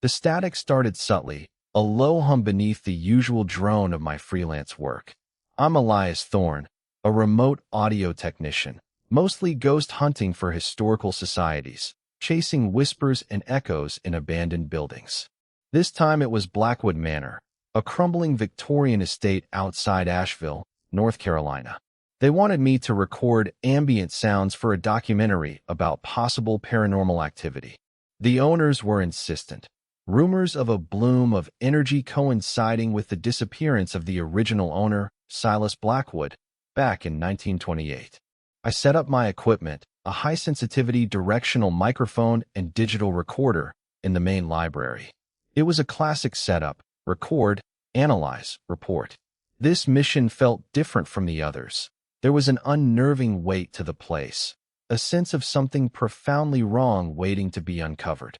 The static started subtly, a low hum beneath the usual drone of my freelance work. I'm Elias Thorne, a remote audio technician, mostly ghost hunting for historical societies, chasing whispers and echoes in abandoned buildings. This time it was Blackwood Manor, a crumbling Victorian estate outside Asheville, North Carolina. They wanted me to record ambient sounds for a documentary about possible paranormal activity. The owners were insistent. Rumors of a bloom of energy coinciding with the disappearance of the original owner, Silas Blackwood, back in 1928. I set up my equipment, a high-sensitivity directional microphone and digital recorder, in the main library. It was a classic setup: record, analyze, report. This mission felt different from the others. There was an unnerving weight to the place, a sense of something profoundly wrong waiting to be uncovered.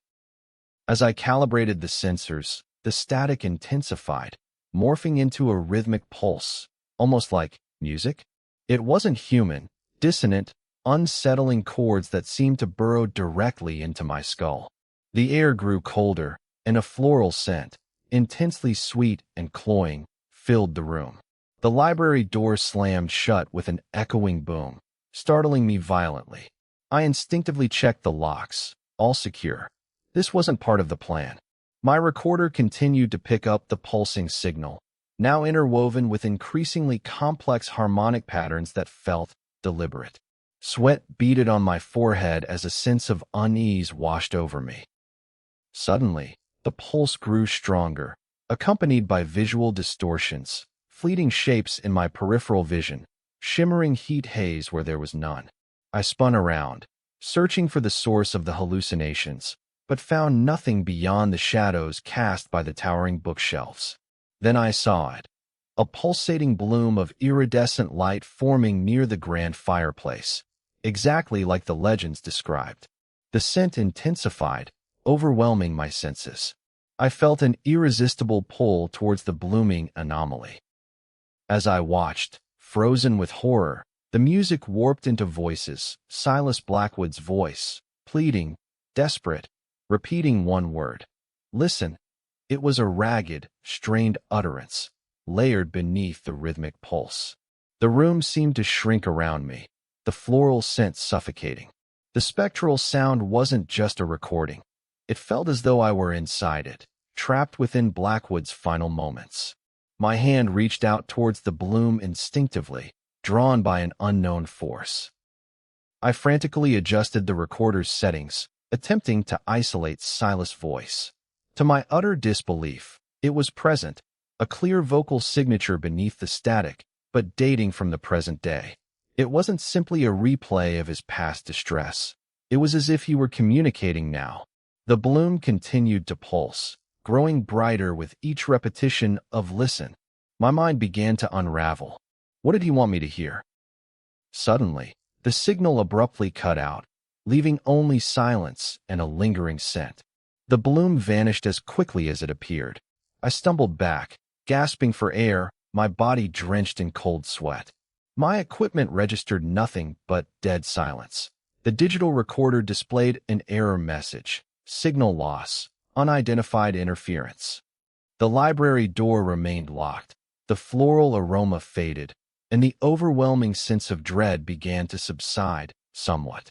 As I calibrated the sensors, the static intensified, morphing into a rhythmic pulse, almost like music. It wasn't human, dissonant, unsettling chords that seemed to burrow directly into my skull. The air grew colder, and a floral scent, intensely sweet and cloying, filled the room. The library door slammed shut with an echoing boom, startling me violently. I instinctively checked the locks, all secure. This wasn't part of the plan. My recorder continued to pick up the pulsing signal, now interwoven with increasingly complex harmonic patterns that felt deliberate. Sweat beaded on my forehead as a sense of unease washed over me. Suddenly, the pulse grew stronger, accompanied by visual distortions, fleeting shapes in my peripheral vision, shimmering heat haze where there was none. I spun around, searching for the source of the hallucinations, but found nothing beyond the shadows cast by the towering bookshelves. Then I saw it, a pulsating bloom of iridescent light forming near the grand fireplace, exactly like the legends described. The scent intensified, overwhelming my senses. I felt an irresistible pull towards the blooming anomaly. As I watched, frozen with horror, the music warped into voices, Silas Blackwood's voice, pleading, desperate, repeating one word. Listen. It was a ragged, strained utterance, layered beneath the rhythmic pulse. The room seemed to shrink around me, the floral scent suffocating. The spectral sound wasn't just a recording. It felt as though I were inside it, trapped within Blackwood's final moments. My hand reached out towards the bloom instinctively, drawn by an unknown force. I frantically adjusted the recorder's settings, attempting to isolate Silas' voice. To my utter disbelief, it was present, a clear vocal signature beneath the static, but dating from the present day. It wasn't simply a replay of his past distress. It was as if he were communicating now. The bloom continued to pulse, growing brighter with each repetition of listen. My mind began to unravel. What did he want me to hear? Suddenly, the signal abruptly cut out, leaving only silence and a lingering scent. The bloom vanished as quickly as it appeared. I stumbled back, gasping for air, my body drenched in cold sweat. My equipment registered nothing but dead silence. The digital recorder displayed an error message: signal loss, unidentified interference. The library door remained locked. The floral aroma faded, and the overwhelming sense of dread began to subside somewhat.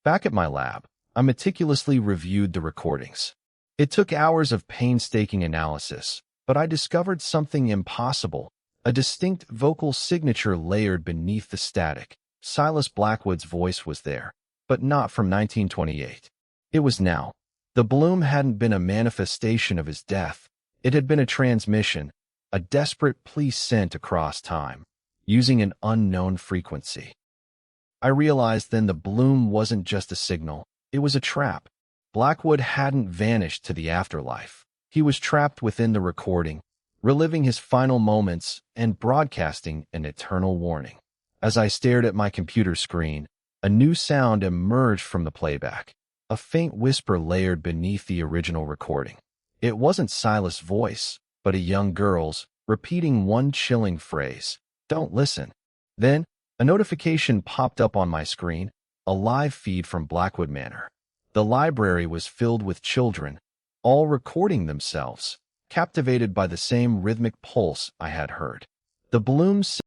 Back at my lab, I meticulously reviewed the recordings. It took hours of painstaking analysis, but I discovered something impossible: a distinct vocal signature layered beneath the static. Silas Blackwood's voice was there, but not from 1928. It was now. The bloom hadn't been a manifestation of his death. It had been a transmission, a desperate plea sent across time, using an unknown frequency. I realized then the bloom wasn't just a signal, it was a trap. Blackwood hadn't vanished to the afterlife. He was trapped within the recording, reliving his final moments and broadcasting an eternal warning. As I stared at my computer screen, a new sound emerged from the playback, a faint whisper layered beneath the original recording. It wasn't Silas' voice, but a young girl's, repeating one chilling phrase: "Don't listen." Then, a notification popped up on my screen, a live feed from Blackwood Manor. The library was filled with children, all recording themselves, captivated by the same rhythmic pulse I had heard. The blooms